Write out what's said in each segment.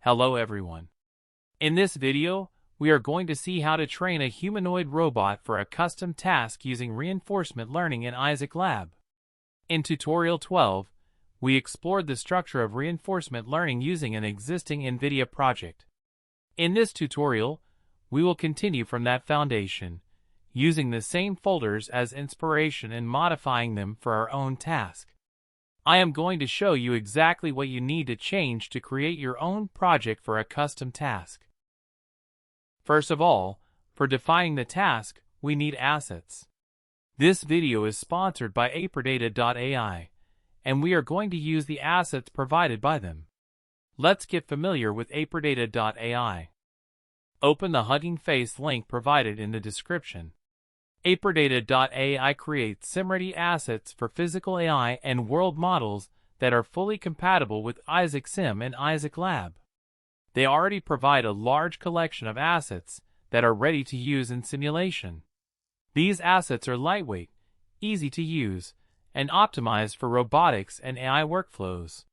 Hello everyone. In this video, we are going to see how to train a humanoid robot for a custom task using reinforcement learning in Isaac Lab. In Tutorial 12, we explored the structure of reinforcement learning using an existing NVIDIA project. In this tutorial, we will continue from that foundation, using the same folders as inspiration and modifying them for our own task. I am going to show you exactly what you need to change to create your own project for a custom task. First of all, for defining the task, we need assets. This video is sponsored by Aperdata.ai, and we are going to use the assets provided by them. Let's get familiar with Aperdata.ai. Open the Hugging Face link provided in the description. Aperdata.ai creates SimReady assets for physical AI and world models that are fully compatible with Isaac Sim and Isaac Lab. They already provide a large collection of assets that are ready to use in simulation. These assets are lightweight, easy to use, and optimized for robotics and AI workflows.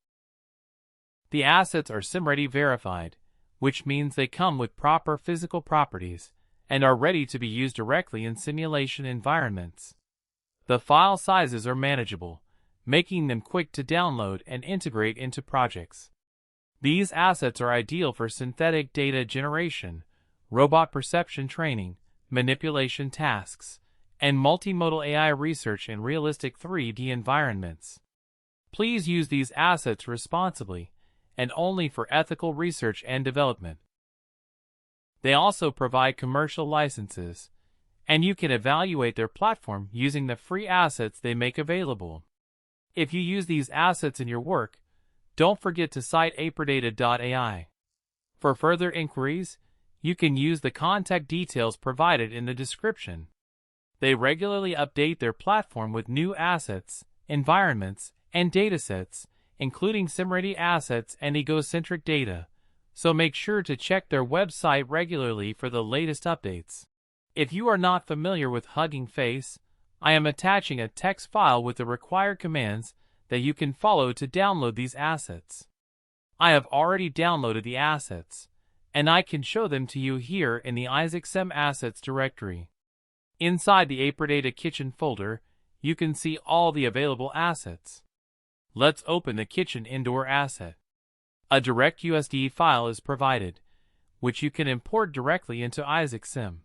The assets are SimReady verified, which means they come with proper physical properties and are ready to be used directly in simulation environments. The file sizes are manageable, making them quick to download and integrate into projects. These assets are ideal for synthetic data generation, robot perception training, manipulation tasks, and multimodal AI research in realistic 3D environments. Please use these assets responsibly and only for ethical research and development. They also provide commercial licenses, and you can evaluate their platform using the free assets they make available. If you use these assets in your work, don't forget to cite Aperdata.ai. For further inquiries, you can use the contact details provided in the description. They regularly update their platform with new assets, environments, and datasets, including SimReady assets and egocentric data, so make sure to check their website regularly for the latest updates. If you are not familiar with Hugging Face, I am attaching a text file with the required commands that you can follow to download these assets. I have already downloaded the assets, and I can show them to you here in the Isaac Sim Assets directory. Inside the Aperdata Kitchen folder, you can see all the available assets. Let's open the Kitchen Indoor asset. A direct USD file is provided, which you can import directly into Isaac Sim.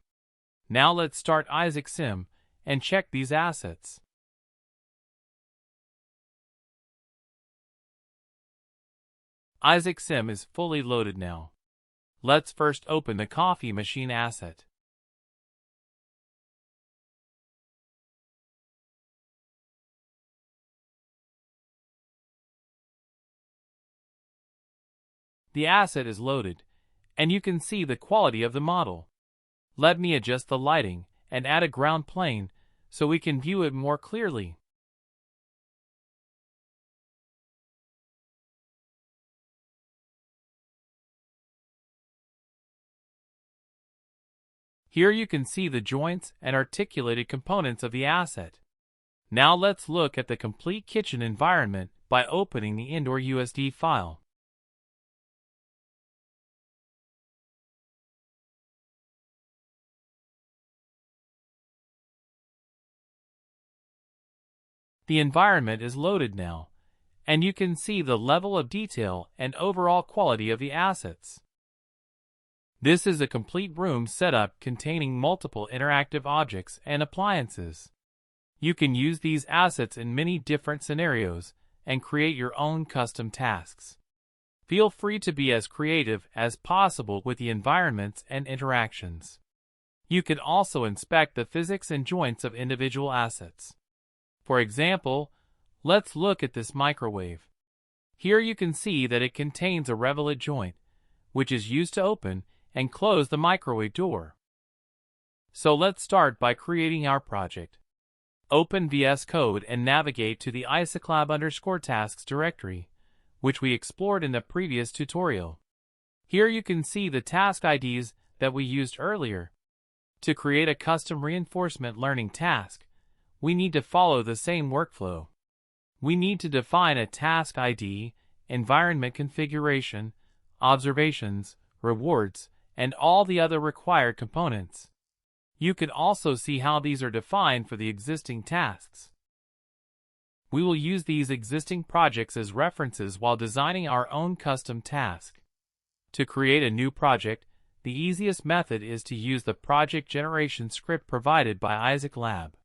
Now let's start Isaac Sim and check these assets. Isaac Sim is fully loaded now. Let's first open the coffee machine asset. The asset is loaded, and you can see the quality of the model. Let me adjust the lighting and add a ground plane so we can view it more clearly. Here you can see the joints and articulated components of the asset. Now let's look at the complete kitchen environment by opening the Indoor USD file. The environment is loaded now, and you can see the level of detail and overall quality of the assets. This is a complete room setup containing multiple interactive objects and appliances. You can use these assets in many different scenarios and create your own custom tasks. Feel free to be as creative as possible with the environments and interactions. You can also inspect the physics and joints of individual assets. For example, let's look at this microwave. Here you can see that it contains a revolute joint, which is used to open and close the microwave door. So let's start by creating our project. Open VS Code and navigate to the Isaac Lab _tasks directory, which we explored in the previous tutorial. Here you can see the task IDs that we used earlier. To create a custom reinforcement learning task, we need to follow the same workflow. We need to define a task ID, environment configuration, observations, rewards, and all the other required components. You can also see how these are defined for the existing tasks. We will use these existing projects as references while designing our own custom task. To create a new project, the easiest method is to use the project generation script provided by Isaac Lab.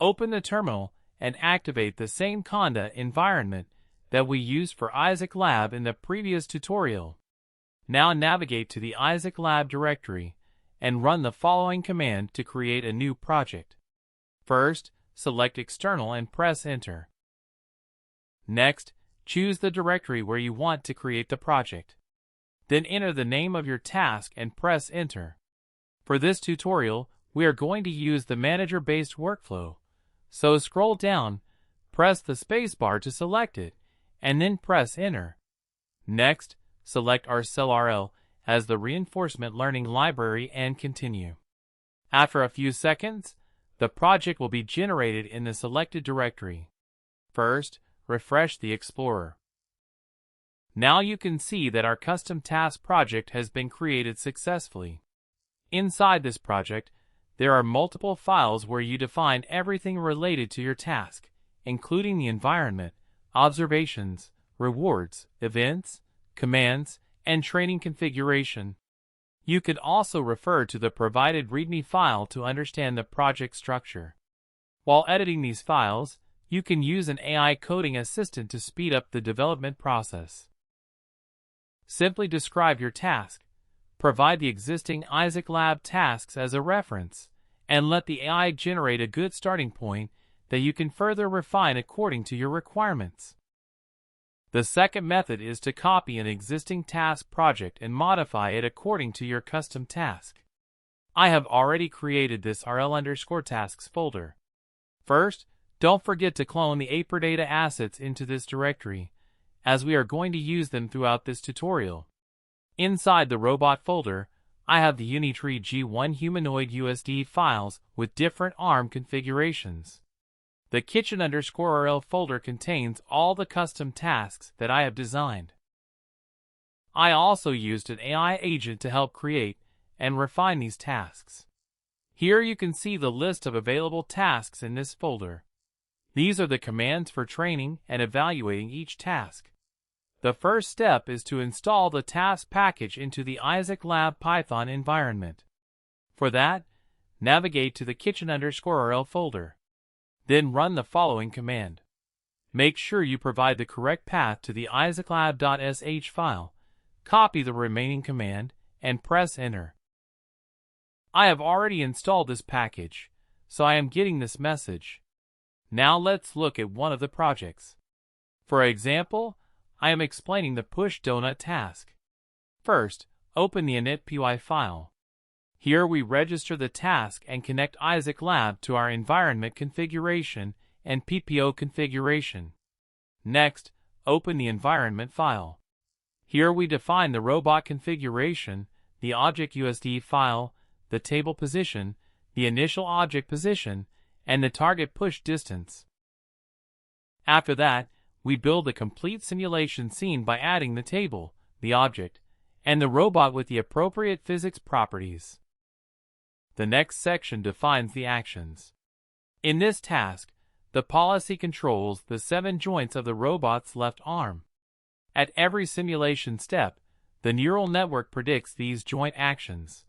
Open the terminal and activate the same Conda environment that we used for Isaac Lab in the previous tutorial. Now navigate to the Isaac Lab directory and run the following command to create a new project. First, select External and press Enter. Next, choose the directory where you want to create the project. Then enter the name of your task and press Enter. For this tutorial, we are going to use the manager-based workflow. So scroll down, press the spacebar to select it, and then press Enter. Next, select our SimReady as the reinforcement learning library and continue. After a few seconds, the project will be generated in the selected directory. First, refresh the Explorer. Now you can see that our custom task project has been created successfully. Inside this project, there are multiple files where you define everything related to your task, including the environment, observations, rewards, events, commands, and training configuration. You could also refer to the provided README file to understand the project structure. While editing these files, you can use an AI coding assistant to speed up the development process. Simply describe your task, provide the existing Isaac Lab tasks as a reference, and let the AI generate a good starting point that you can further refine according to your requirements. The second method is to copy an existing task project and modify it according to your custom task. I have already created this rl_tasks folder. First, don't forget to clone the Aperdata assets into this directory, as we are going to use them throughout this tutorial. Inside the robot folder, I have the Unitree G1 Humanoid USD files with different ARM configurations. The kitchen_rl folder contains all the custom tasks that I have designed. I also used an AI agent to help create and refine these tasks. Here you can see the list of available tasks in this folder. These are the commands for training and evaluating each task. The first step is to install the task package into the Isaac Lab Python environment. For that, navigate to the kitchen_rl folder. Then run the following command. Make sure you provide the correct path to the isaac_lab.sh file, copy the remaining command, and press Enter. I have already installed this package, so I am getting this message. Now let's look at one of the projects. For example, I am explaining the push donut task. First, open the init.py file. Here we register the task and connect Isaac Lab to our environment configuration and PPO configuration. Next, open the environment file. Here we define the robot configuration, the object USD file, the table position, the initial object position, and the target push distance. After that, we build a complete simulation scene by adding the table, the object, and the robot with the appropriate physics properties. The next section defines the actions. In this task, the policy controls the 7 joints of the robot's left arm. At every simulation step, the neural network predicts these joint actions.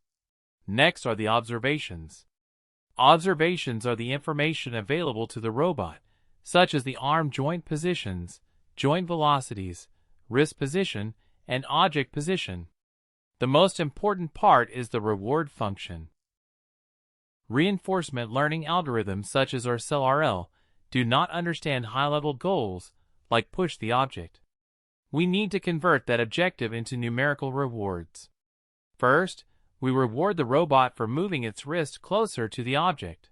Next are the observations. Observations are the information available to the robot, such as the arm joint positions, joint velocities, wrist position, and object position. The most important part is the reward function. Reinforcement learning algorithms such as our SimReady do not understand high-level goals, like push the object. We need to convert that objective into numerical rewards. First, we reward the robot for moving its wrist closer to the object.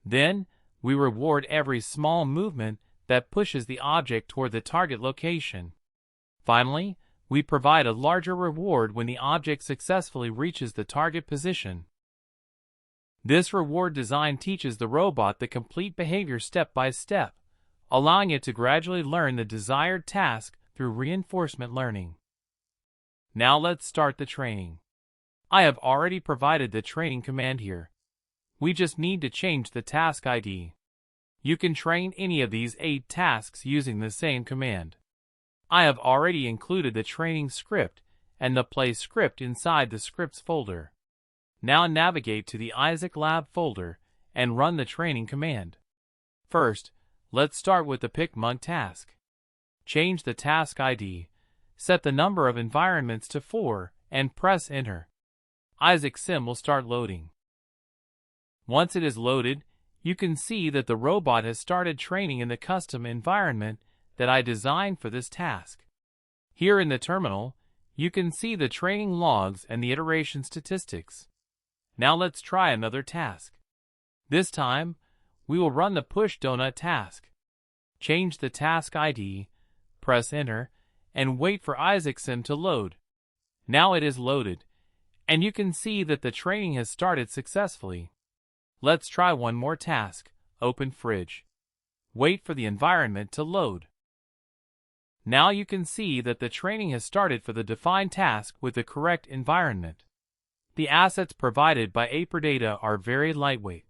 Then, we reward every small movement that pushes the object toward the target location. Finally, we provide a larger reward when the object successfully reaches the target position. This reward design teaches the robot the complete behavior step by step, allowing it to gradually learn the desired task through reinforcement learning. Now let's start the training. I have already provided the training command here. We just need to change the task ID. You can train any of these 8 tasks using the same command. I have already included the training script and the play script inside the scripts folder. Now navigate to the Isaac Lab folder and run the training command. First, let's start with the PicMug task. Change the task ID, set the number of environments to 4, and press Enter. Isaac Sim will start loading. Once it is loaded, you can see that the robot has started training in the custom environment that I designed for this task. Here in the terminal, you can see the training logs and the iteration statistics. Now let's try another task. This time, we will run the push donut task. Change the task ID, press Enter, and wait for Isaac Sim to load. Now it is loaded, and you can see that the training has started successfully. Let's try one more task, open fridge. Wait for the environment to load. Now you can see that the training has started for the defined task with the correct environment. The assets provided by Aperdata are very lightweight,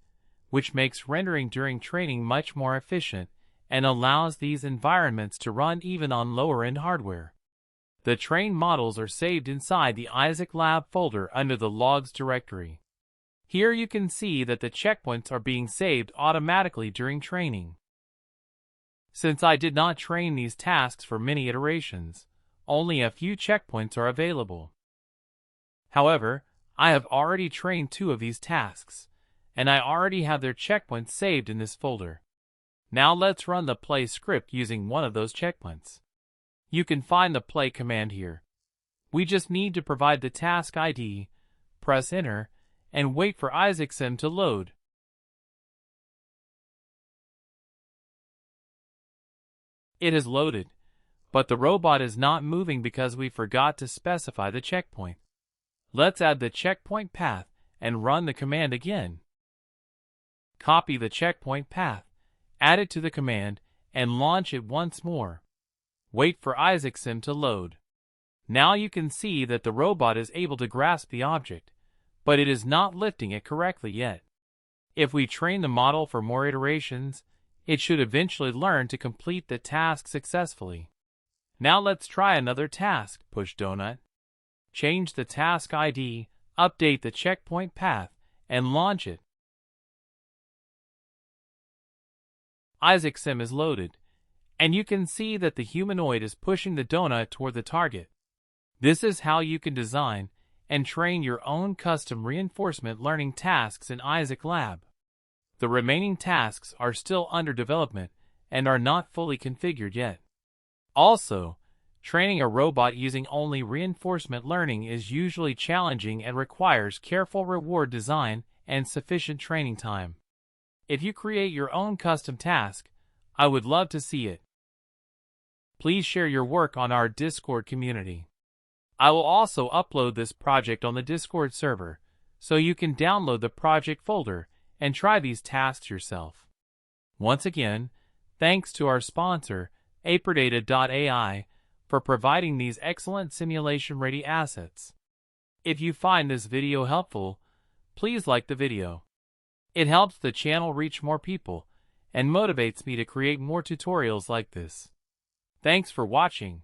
which makes rendering during training much more efficient and allows these environments to run even on lower-end hardware. The trained models are saved inside the Isaac Lab folder under the Logs directory. Here you can see that the checkpoints are being saved automatically during training. Since I did not train these tasks for many iterations, only a few checkpoints are available. However, I have already trained 2 of these tasks, and I already have their checkpoints saved in this folder. Now let's run the play script using one of those checkpoints. You can find the play command here. We just need to provide the task ID, press Enter, and wait for Isaac Sim to load. It is loaded, but the robot is not moving because we forgot to specify the checkpoint. Let's add the checkpoint path and run the command again. Copy the checkpoint path, add it to the command, and launch it once more. Wait for Isaac Sim to load. Now you can see that the robot is able to grasp the object, but it is not lifting it correctly yet. If we train the model for more iterations, it should eventually learn to complete the task successfully. Now let's try another task, push donut. Change the task ID, update the checkpoint path, and launch it. Isaac Sim is loaded, and you can see that the humanoid is pushing the donut toward the target. This is how you can design and train your own custom reinforcement learning tasks in Isaac Lab. The remaining tasks are still under development and are not fully configured yet. Also, training a robot using only reinforcement learning is usually challenging and requires careful reward design and sufficient training time. If you create your own custom task, I would love to see it. Please share your work on our Discord community. I will also upload this project on the Discord server, so you can download the project folder and try these tasks yourself. Once again, thanks to our sponsor, Aperdata.ai, for providing these excellent simulation-ready assets. If you find this video helpful, please like the video. It helps the channel reach more people and motivates me to create more tutorials like this. Thanks for watching.